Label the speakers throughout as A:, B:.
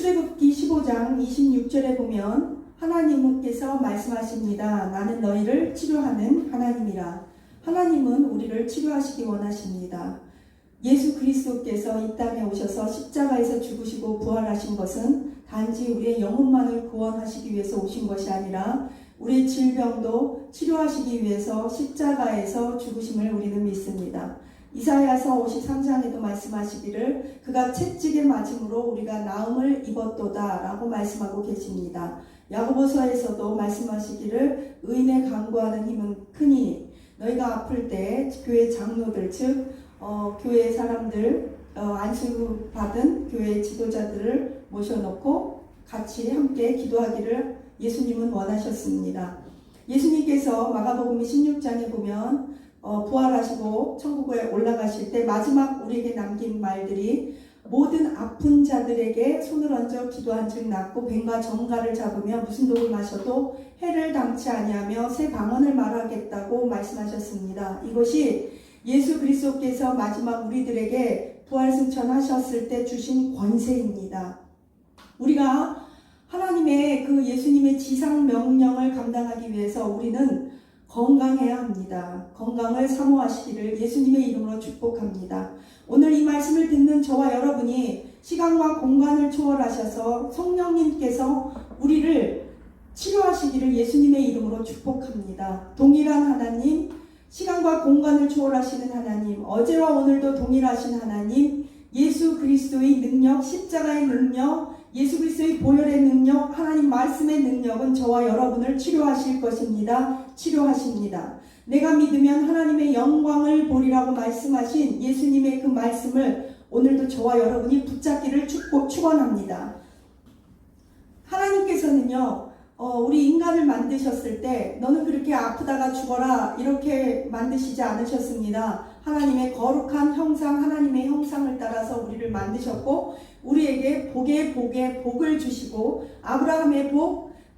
A: 출애굽기 15장 26절에 보면 하나님께서 말씀하십니다. 나는 너희를 치료하는 하나님이라. 하나님은 우리를 치료하시기 원하십니다. 예수 그리스도께서 이 땅에 오셔서 십자가에서 죽으시고 부활하신 것은 단지 우리의 영혼만을 구원하시기 위해서 오신 것이 아니라 우리의 질병도 치료하시기 위해서 십자가에서 죽으심을 우리는 믿습니다. 이사야서 53장에도 말씀하시기를 그가 채찍에 맞음으로 우리가 나음을 입었도다 라고 말씀하고 계십니다. 야고보서에서도 말씀하시기를 의인의 간구하는 힘은 크니 너희가 아플 때 교회 장로들 즉 교회 사람들 안수받은 교회 지도자들을 모셔놓고 같이 함께 기도하기를 예수님은 원하셨습니다. 예수님께서 마가복음 16장에 보면 부활하시고 천국에 올라가실 때 마지막 우리에게 남긴 말들이 모든 아픈 자들에게 손을 얹어 기도한 즉 낫고 뱀과 정갈을 잡으며 무슨 독을 마셔도 해를 당치 아니하며 새 방언을 말하겠다고 말씀하셨습니다. 이것이 예수 그리스도께서 마지막 우리들에게 부활승천하셨을 때 주신 권세입니다. 우리가 하나님의 그 예수님의 지상 명령을 감당하기 위해서 우리는 건강해야 합니다. 건강을 사모하시기를 예수님의 이름으로 축복합니다. 오늘 이 말씀을 듣는 저와 여러분이 시간과 공간을 초월하셔서 성령님께서 우리를 치료하시기를 예수님의 이름으로 축복합니다. 동일한 하나님, 시간과 공간을 초월하시는 하나님, 어제와 오늘도 동일하신 하나님, 예수 그리스도의 능력, 십자가의 능력, 예수 그리스도의 보혈의 능력, 하나님 말씀의 능력은 저와 여러분을 치료하실 것입니다. 치료하십니다. 내가 믿으면 하나님의 영광을 보리라고 말씀하신 예수님의 그 말씀을 오늘도 저와 여러분이 붙잡기를 축원합니다. 하나님께서는요, 우리 인간을 만드셨을 때 너는 그렇게 아프다가 죽어라 이렇게 만드시지 않으셨습니다. 하나님의 거룩한 형상, 하나님의 형상을 따라서 우리를 만드셨고 우리에게 복의 복을 주시고 아브라함의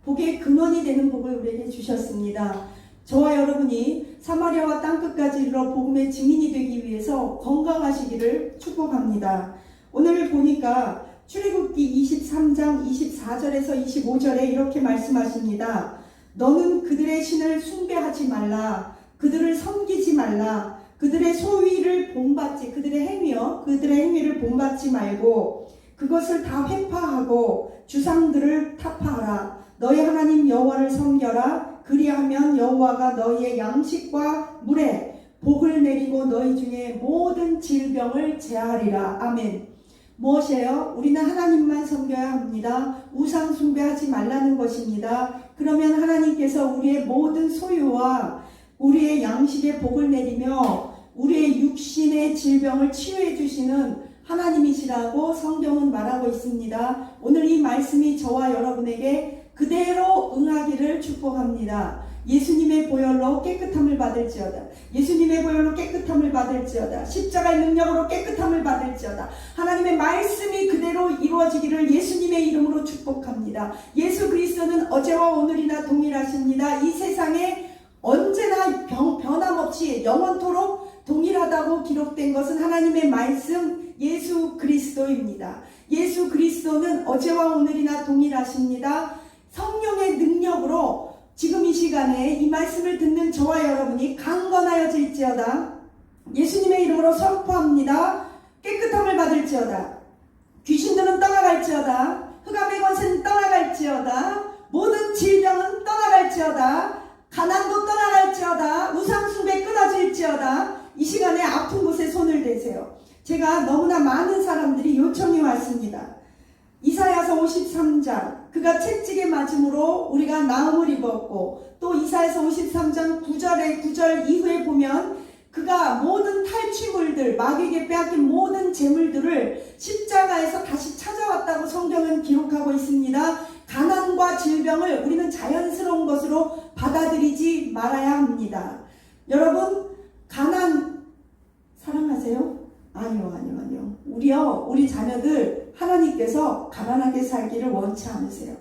A: 복의 근원이 되는 복을 우리에게 주셨습니다. 저와 여러분이 사마리아와 땅끝까지 이르러 복음의 증인이 되기 위해서 건강하시기를 축복합니다. 오늘 보니까 출애굽기 23장 24절에서 25절에 이렇게 말씀하십니다. 너는 그들의 신을 숭배하지 말라. 그들을 섬기지 말라. 그들의 소위를 본받지 그들의 행위를 본받지 말고 그것을 다 회파하고 주상들을 타파하라. 너희 하나님 여호와를 섬겨라. 그리하면 여호와가 너희의 양식과 물에 복을 내리고 너희 중에 모든 질병을 제하리라. 아멘. 무엇이에요? 우리는 하나님만 섬겨야 합니다. 우상 숭배하지 말라는 것입니다. 그러면 하나님께서 우리의 모든 소유와 우리의 양식에 복을 내리며 우리의 육신의 질병을 치유해 주시는 하나님이시라고 성경은 말하고 있습니다. 오늘 이 말씀이 저와 여러분에게 그대로 응하기를 축복합니다. 예수님의 보혈로 깨끗함을 받을지어다. 예수님의 보혈로 깨끗함을 받을지어다. 십자가의 능력으로 깨끗함을 받을지어다. 하나님의 말씀이 그대로 이루어지기를 예수님의 이름으로 축복합니다. 예수 그리스도는 어제와 오늘이나 동일하십니다. 이 세상에 언제나 변함없이 영원토록 동일하다고 기록된 것은 하나님의 말씀 예수 그리스도입니다. 예수 그리스도는 어제와 오늘이나 동일하십니다. 성령의 능력으로 지금 이 시간에 이 말씀을 듣는 저와 여러분이 강건하여질지어다. 예수님의 이름으로 선포합니다. 깨끗함을 받을지어다. 귀신들은 떠나갈지어다. 흑암의 권세는 떠나갈지어다. 모든 질병은 떠나갈지어다. 가난도 떠나갈지어다. 우상숭배 끊어질지어다. 이 시간에 아픈 곳에 손을 대세요. 제가 너무나 많은 사람들이 요청이 왔습니다. 이사야서 53장 그가 채찍에 맞음으로 우리가 나음을 입었고 또 이사야서 53장 9절 이후에 보면 그가 모든 탈취물들 마귀에게 빼앗긴 모든 재물들을 십자가에서 다시 찾아왔다고 성경은 기록하고 있습니다. 가난과 질병을 우리는 자연스러운 것으로 받아들이지 말아야 합니다. 여러분 가난 사랑하세요? 아니요. 우리 자녀들 하나님께서 가난하게 살기를 원치 않으세요.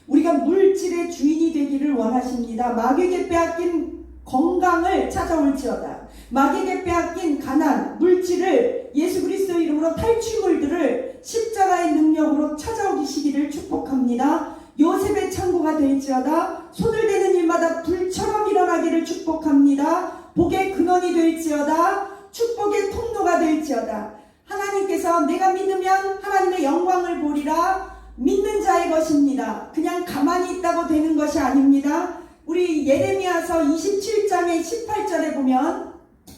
A: 우리가 물질의 주인이 되기를 원하십니다. 마귀에게 빼앗긴 건강을 찾아올지어다. 마귀에게 빼앗긴 가난, 물질을 예수 그리스도 이름으로 탈취물들을 십자가의 능력으로 찾아오기 주시기를 축복합니다. 요셉의 창고가 될지어다. 손을 대는 일마다 불처럼 일어나기를 축복합니다. 복의 근원이 될지어다. 축복의 통로가 될지어다. 하나님께서 내가 믿으면 하나님의 영광을 보리라. 믿는 자의 것입니다. 그냥 가만히 있다고 되는 것이 아닙니다. 우리 예레미야서 27장의 18절에 보면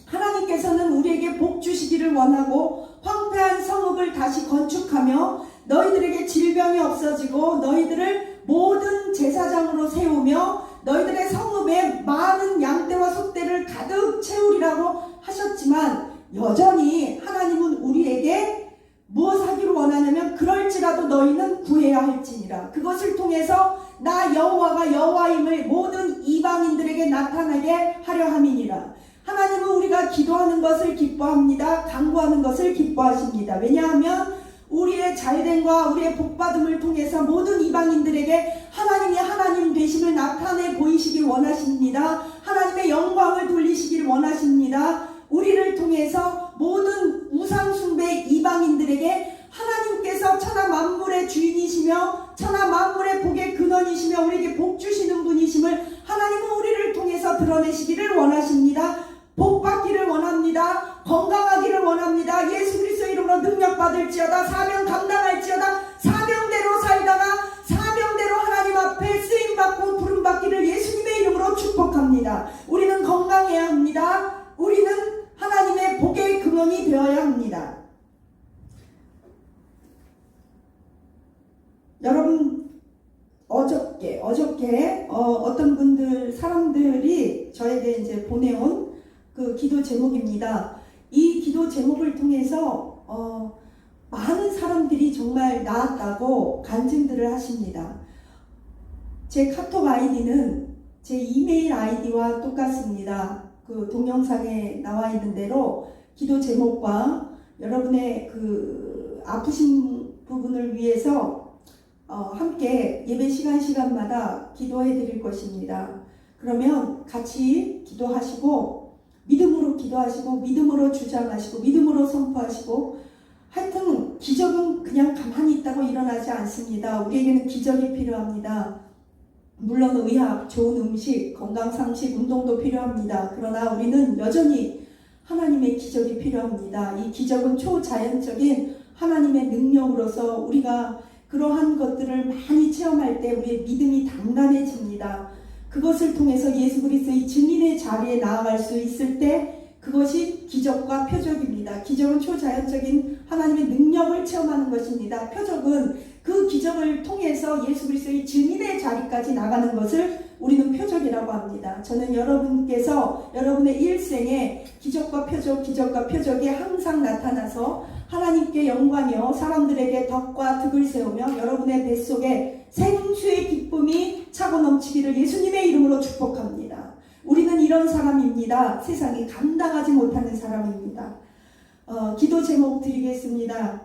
A: 하나님께서는 우리에게 복 주시기를 원하고 황폐한 성읍을 다시 건축하며 너희들에게 질병이 없어지고 너희들을 모든 제사장으로 세우며 너희들의 성읍에 많은 양떼와 소떼를 가득 채우리라고 하셨지만 여전히 하나님은 우리에게 무엇하기를 원하냐면 그럴지라도 너희는 구해야 할지니라. 그것을 통해서 나 여호와가 여호와임을 모든 이방인들에게 나타나게 하려 함이니라. 하나님은 우리가 기도하는 것을 기뻐합니다. 간구하는 것을 기뻐하십니다. 왜냐하면 우리의 잘됨과 우리의 복받음을 통해서 모든 이방인들에게 하나님이 하나님 되심을 나타내 보이시길 원하십니다. 하나님의 영광을 돌리시길 원하십니다. 우리를 통해서 모든 우상숭배 이방인들에게 하나님께서 천하 만물의 주인이시며 천하 만물의 복의 근원이시며 우리에게 복 주시는 분이심을 하나님은 우리를 통해서 드러내시기를 원하십니다. 복받기를 원합니다. 건강하기를 원합니다. 예수 그리스도의 이름으로 능력받을지어다. 사명 감당할지어다. 사명대로 살다가 사명대로 하나님 앞에 쓰임받고 부름받기를 예수님의 이름으로 축복합니다. 우리는 건강해야 합니다. 우리는 하나님의 복의 근원이 되어야 합니다. 여러분 어저께 어떤 사람들이 저에게 이제 보내온 그 기도 제목입니다. 이 기도 제목을 통해서 많은 사람들이 정말 나았다고 간증들을 하십니다. 제 카톡 아이디는 제 이메일 아이디와 똑같습니다. 그 동영상에 나와 있는 대로 기도 제목과 여러분의 그 아프신 부분을 위해서 함께 예배 시간마다 기도해 드릴 것입니다. 그러면 같이 기도하시고 믿음으로 기도하시고 믿음으로 주장하시고 믿음으로 선포하시고 하여튼 기적은 그냥 가만히 있다고 일어나지 않습니다. 우리에게는 기적이 필요합니다. 물론 의학, 좋은 음식, 건강상식, 운동도 필요합니다. 그러나 우리는 여전히 하나님의 기적이 필요합니다. 이 기적은 초자연적인 하나님의 능력으로서 우리가 그러한 것들을 많이 체험할 때 우리의 믿음이 단단해집니다. 그것을 통해서 예수 그리스도의 증인의 자리에 나아갈 수 있을 때 그것이 기적과 표적입니다. 기적은 초자연적인 하나님의 능력을 체험하는 것입니다. 표적은 그 기적을 통해서 예수 그리스도의 증인의 자리까지 나가는 것을 우리는 표적이라고 합니다. 저는 여러분께서 여러분의 일생에 기적과 표적이 항상 나타나서 하나님께 영광이요 사람들에게 덕과 득을 세우며 여러분의 뱃속에 생수의 기쁨이 차고 넘치기를 예수님의 이름으로 축복합니다. 우리는 이런 사람입니다. 세상이 감당하지 못하는 사람입니다. 기도 제목 드리겠습니다.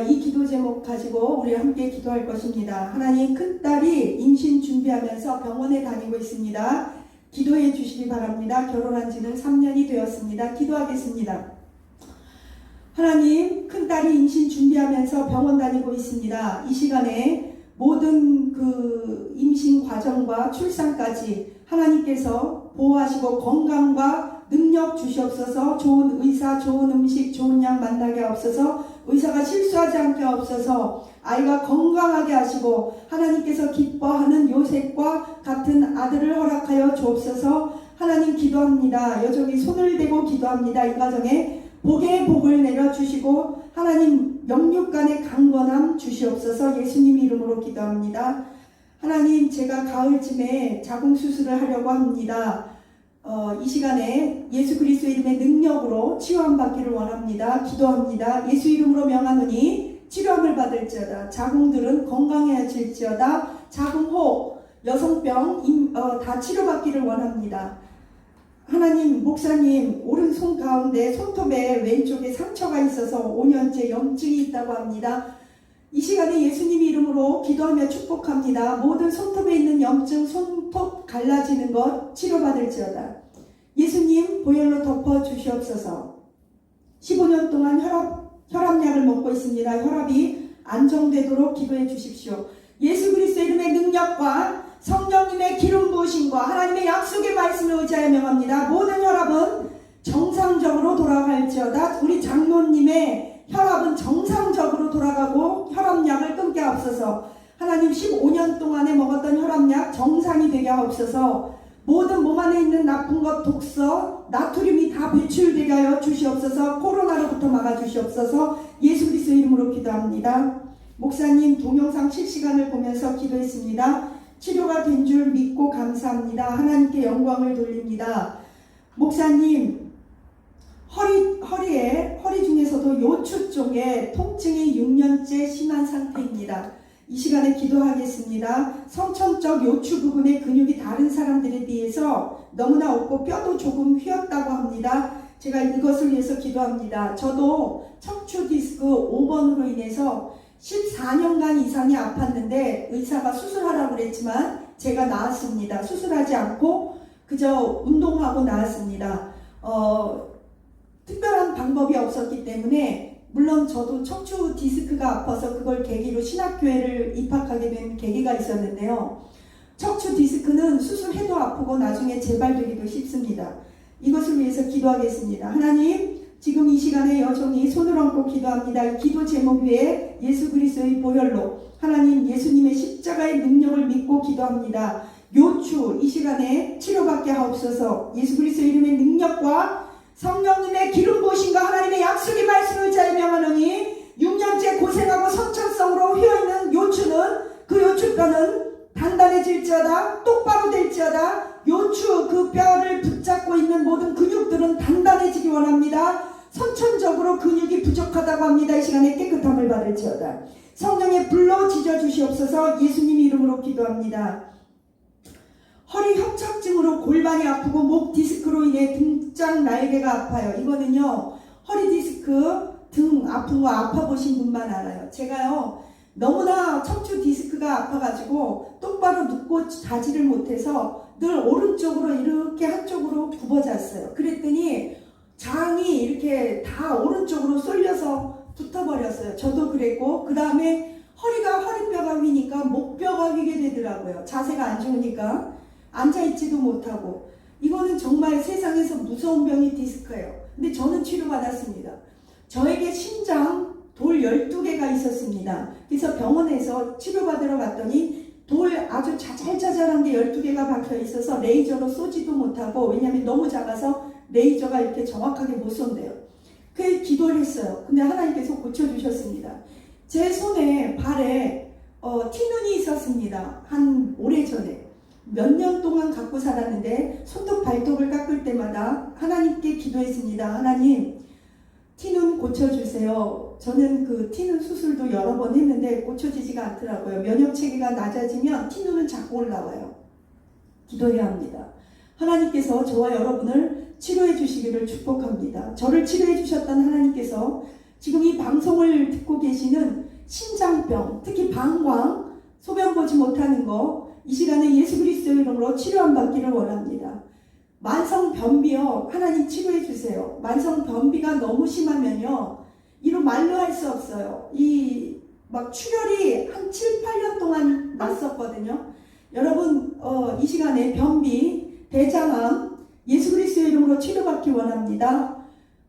A: 이 기도 제목 가지고 우리 함께 기도할 것입니다. 하나님, 큰딸이 임신 준비하면서 병원에 다니고 있습니다. 기도해 주시기 바랍니다. 결혼한 지는 3년이 되었습니다. 기도하겠습니다. 하나님, 큰딸이 임신 준비하면서 병원 다니고 있습니다. 이 시간에 모든 그 임신 과정과 출산까지 하나님께서 보호하시고 건강과 능력 주시옵소서. 좋은 의사, 좋은 음식, 좋은 약 만나게 하옵소서. 의사가 실수하지 않게 하옵소서. 아이가 건강하게 하시고 하나님께서 기뻐하는 요셉과 같은 아들을 허락하여 주옵소서. 하나님 기도합니다. 여전히 손을 대고 기도합니다. 이 가정에 복의 복을 내려주시고 하나님 영육간의 강건함 주시옵소서. 예수님 이름으로 기도합니다. 하나님, 제가 가을쯤에 자궁수술을 하려고 합니다. 이 시간에 예수 그리스도 이름의 능력으로 치유함 받기를 원합니다. 기도합니다. 예수 이름으로 명하노니 치료함을 받을지어다. 자궁들은 건강해질지어다. 자궁호, 여성병 다 치료받기를 원합니다. 하나님, 목사님 오른손 가운데 손톱에 왼쪽에 상처가 있어서 5년째 염증이 있다고 합니다. 이 시간에 예수님 이름으로 기도하며 축복합니다. 모든 손톱에 있는 염증, 손톱 갈라지는 것 치료받을지어다. 예수님 보혈로 덮어 주시옵소서. 15년 동안 혈압약을 먹고 있습니다. 혈압이 안정되도록 기도해 주십시오. 예수 그리스도 이름의 능력과 성령님의 기름 부으심과 하나님의 약속의 말씀을 의지하여 명합니다. 모든 혈압은 정상적으로 돌아갈지어다. 우리 장로님의 혈압은 정상적으로 돌아가고 혈압약을 끊게 하옵소서. 하나님 15년 동안에 먹었던 혈압약 정상이 되게 하옵소서. 모든 몸 안에 있는 나쁜 것, 독소, 나트륨이 다 배출되게 하여 주시옵소서. 코로나로부터 막아주시옵소서. 예수 그리스도 이름으로 기도합니다. 목사님 동영상 실시간을 보면서 기도했습니다. 치료가 된 줄 믿고 감사합니다. 하나님께 영광을 돌립니다. 목사님 허리 중에서도 요추 쪽에 통증이 6년째 심한 상태입니다. 이 시간에 기도하겠습니다. 성천적 요추 부분의 근육이 다른 사람들에 비해서 너무나 없고 뼈도 조금 휘었다고 합니다. 제가 이것을 위해서 기도합니다. 저도 척추 디스크 5번으로 인해서 14년간 이상이 아팠는데 의사가 수술하라고 그랬지만 제가 나았습니다. 수술하지 않고 그저 운동하고 나았습니다. 특별한 방법이 없었기 때문에 물론 저도 척추 디스크가 아파서 그걸 계기로 신학교회를 입학하게 된 계기가 있었는데요. 척추 디스크는 수술해도 아프고 나중에 재발되기도 쉽습니다. 이것을 위해서 기도하겠습니다. 하나님, 지금 이 시간에 여전히 손을 얹고 기도합니다. 이 기도 제목 위에 예수 그리스도의 보혈로 하나님 예수님의 십자가의 능력을 믿고 기도합니다. 요추 이 시간에 치료받게 하옵소서. 예수 그리스도 이름의 능력과 성령님의 기름 부으심과 하나님의 약속의 말씀을 잘 명하노니 6년째 고생하고 선천성으로 휘어있는 요추는 그 요추뼈는 단단해질지어다. 똑바로 될지어다. 요추 그 뼈를 붙잡고 있는 모든 근육들은 단단해지기 원합니다. 선천적으로 근육이 부족하다고 합니다. 이 시간에 깨끗함을 받을지어다. 성령의 불로 지져주시옵소서. 예수님 이름으로 기도합니다. 허리 협착증으로 골반이 아프고 목 디스크로 인해 등짝 날개가 아파요. 이거는요 허리 디스크 등 아픈 거 아파보신 분만 알아요. 제가요 너무나 척추 디스크가 아파가지고 똑바로 눕고 자지를 못해서 늘 오른쪽으로 이렇게 한쪽으로 굽어 잤어요. 그랬더니 장이 이렇게 다 오른쪽으로 쏠려서 붙어버렸어요. 저도 그랬고 그 다음에 허리뼈가 휘니까 목뼈가 휘게 되더라고요. 자세가 안 좋으니까 앉아있지도 못하고. 이거는 정말 세상에서 무서운 병이 디스크예요. 근데 저는 치료받았습니다. 저에게 심장 돌 12개가 있었습니다. 그래서 병원에서 치료받으러 갔더니 돌 아주 자잘자잘한 게 12개가 박혀 있어서 레이저로 쏘지도 못하고, 왜냐하면 너무 작아서 레이저가 이렇게 정확하게 못 쏜대요. 그래서 기도를 했어요. 근데 하나님께서 고쳐주셨습니다. 제 손에 발에 티눈이 있었습니다. 한 오래전에 몇 년 동안 갖고 살았는데 손톱 발톱을 깎을 때마다 하나님께 기도했습니다. 하나님, 티눈 고쳐주세요. 저는 그 티눈 수술도 여러 번 했는데 고쳐지지가 않더라고요. 면역체계가 낮아지면 티눈은 자꾸 올라와요. 기도해야 합니다. 하나님께서 저와 여러분을 치료해 주시기를 축복합니다. 저를 치료해 주셨던 하나님께서 지금 이 방송을 듣고 계시는 신장병, 특히 방광, 소변 보지 못하는 거, 이 시간에 예수 그리스도 이름으로 치료함 받기를 원합니다. 만성변비요, 하나님 치료해 주세요. 만성변비가 너무 심하면요, 이로 말로 할 수 없어요. 막 출혈이 한 7, 8년 동안 났었거든요. 여러분, 이 시간에 변비, 대장암, 예수 그리스도의 이름으로 치료받기 원합니다.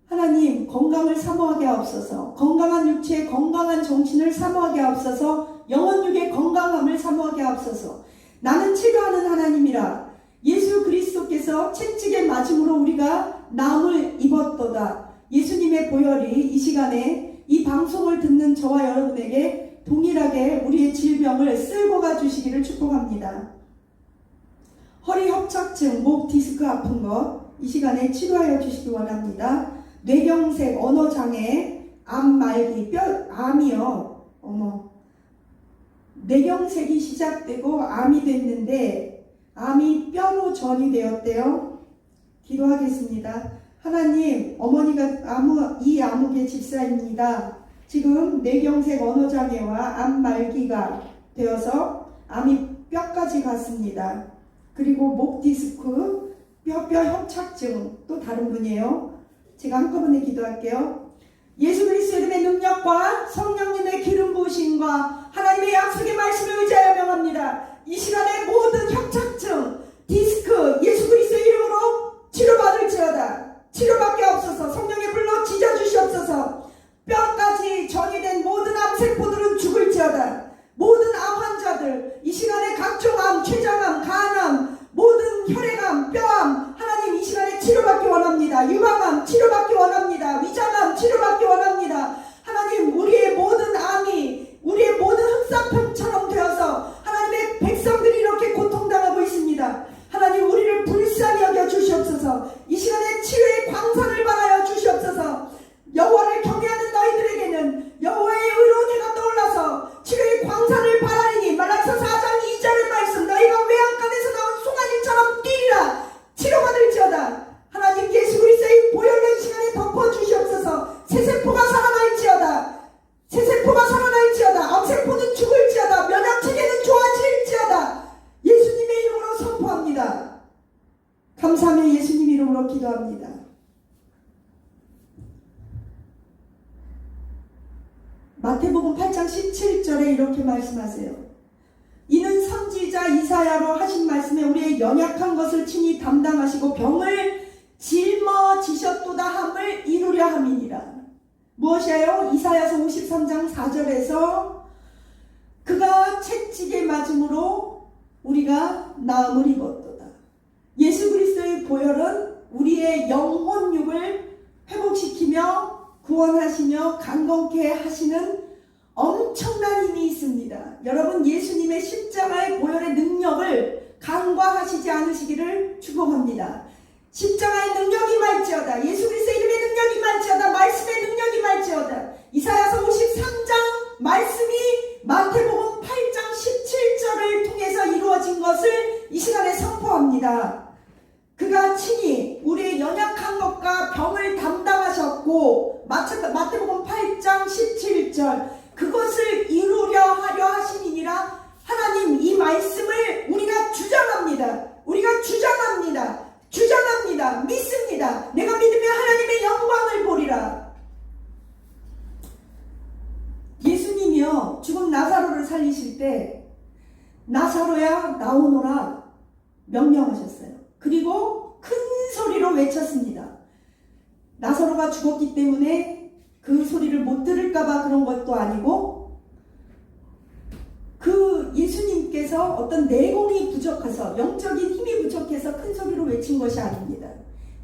A: 하나님, 건강을 사모하게 하옵소서. 건강한 육체, 건강한 정신을 사모하게 하옵소서. 영혼육의 건강함을 사모하게 하옵소서. 나는 치료하는 하나님이라. 예수 그리스도께서 채찍에 맞음으로 우리가 나음을 입었도다. 예수님의 보혈이 이 시간에 이 방송을 듣는 저와 여러분에게 동일하게 우리의 질병을 쓸고 가주시기를 축복합니다. 허리 협착증, 목 디스크 아픈 것, 이 시간에 치료하여 주시기 원합니다. 뇌경색, 언어장애, 암 말기, 암이요. 뇌경색이 시작되고 암이 됐는데 암이 뼈로 전이 되었대요. 기도하겠습니다. 하나님, 어머니가 이 암흑의 집사입니다. 지금 뇌경색, 언어장애와 암 말기가 되어서 암이 뼈까지 갔습니다. 그리고 목 디스크, 뼈 협착증, 또 다른 분이에요. 제가 한꺼번에 기도할게요. 예수 그리스도 이름의 능력과 성령님의 기름 부으심 마태복음 8장 17절에 이렇게 말씀하세요. 이는 선지자 이사야로 하신 말씀에 우리의 연약한 것을 친히 담당하시고 병을 짊어지셨도다 함을 이루려 함이니라. 무엇이에요? 이사야서 53장 4절에서 그가 채찍에 맞음으로 우리가 나음을 입었도다. 예수 그리스도의 보혈은 우리의 영혼육을 회복시키며 구원하시며 강건케 하시는 엄청난 힘이 있습니다. 여러분, 예수님의 십자가의 보혈의 능력을 간과하시지 않으시기를 축복합니다. 십자가의 능력이 임할지어다. 예수 그리스도의 이름의 능력이 임할지어다. 말씀의 능력이 임할지어다. 이사야서 53장 말씀이 마태복음 8장 17절을 통해서 이루어진 것을 이 시간에 선포합니다. 그가 친히 우리의 연약한 것과 병을 담당하셨고, 마태복음 8장 17절 그것을 이루려 하려 하시니라. 하나님, 이 말씀을 우리가 주장합니다. 믿습니다. 내가 믿으면 하나님의 영광을 보리라. 예수님이요, 죽은 나사로를 살리실 때 나사로야 나오너라 명령하셨어요. 그리고 큰 소리로 외쳤습니다. 나사로가 죽었기 때문에 그 소리를 못 들을까봐 그런 것도 아니고, 그 예수님께서 어떤 내공이 부족해서, 영적인 힘이 부족해서 큰 소리로 외친 것이 아닙니다.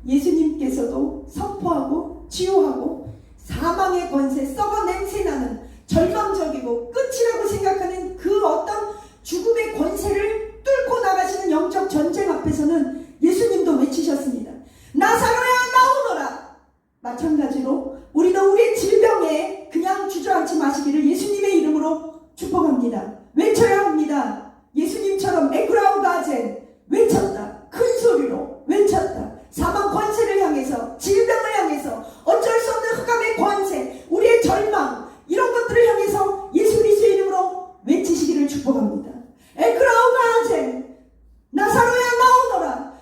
A: 예수님께서도 선포하고 치유하고 사망의 권세, 썩어 냄새나는 절망적이고 끝이라고 생각하는 그 어떤 죽음의 권세를 뚫고 나가시는 영적 전쟁 앞에서는 예수님도 외치셨습니다. 나사로야 나오너라. 마찬가지로 우리도 우리의 질병에 그냥 주저앉지 마시기를 예수님의 이름으로 축복합니다. 외쳐야 합니다. 예수님처럼 에크라우가젠 외쳤다. 큰 소리로 외쳤다. 사망 권세를 향해서, 질병을 향해서, 어쩔 수 없는 흑암의 권세, 우리의 절망, 이런 것들을 향해서 예수 그리스도의 이름으로 외치시기를 축복합니다. 에크라우가젠, 나사로야 나오너라.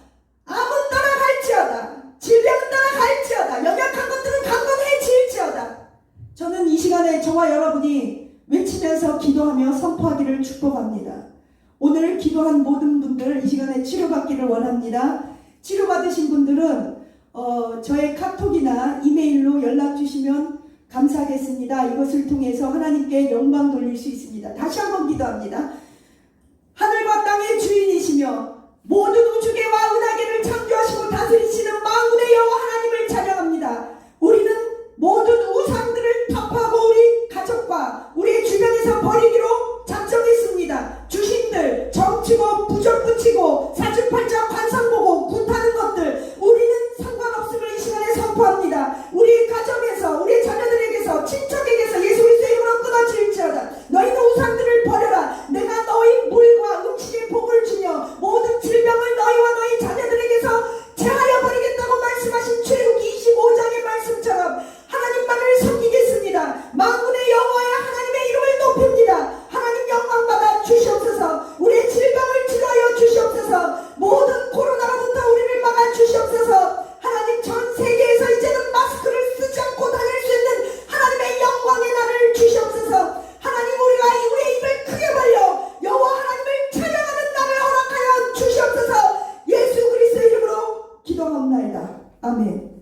A: 암은 떠나갈지어다. 질병은 떠나갈지어다. 연약한 것들은 강건해질지어다. 저는 이 시간에 저와 여러분이 외치면서 기도하며 선포하기를 축복합니다. 오늘 기도한 모든 분들 이 시간에 치료받기를 원합니다. 치료받으신 분들은 저의 카톡이나 이메일로 연락 주시면 감사하겠습니다. 이것을 통해서 하나님께 영광 돌릴 수 있습니다. 다시 한번 기도합니다. 하늘과 땅의 주인이시며 모든 우주계와 은하계를 창조하시고 다스리시는 만군의 여호와 하나님을 찬양합니다. 우리는 모든 우상들을 타파하고 우리 가족과 우리의 주변에서 버리기로 작정했습니다. 주신들, 정치고 부적 붙이고 사주팔자 관상 보고 굿하는 것들 우리는 상관없음을 이 시간에 선포합니다. 우리 가정에서, 우리 자녀들에게서, 친척에게서 예수 그리스도의 이름으로 끊어질지어다. 너희는 우상들을 버려라. 내가 너희 물과 음식의 복을 주며 모든 질병을 너희와 너희 자녀들에게서 제하여 버리겠다고 말씀하신 출애굽기 25장의 말씀처럼 하나님만을 섬기겠습니다. 만군의 여호와의 하나님의 이름을 높입니다. 하나님 영광 받아 주시옵소서. 우리의 질병을 치료하여 주시옵소서. 모든 코로나로부터 우리를 막아 주시옵소서. 하나님, 전 세계에서 이제는 마스크를 쓰지 않고 다닐 수 있는 하나님의 영광의 날을 주시옵소서. 하나님, 우리가 우리의 입을 크게 벌려 여호와 하나님을 찬양하는 날을 허락하여 주시옵소서. 예수 그리스도의 이름으로 기도합나이다. 아멘.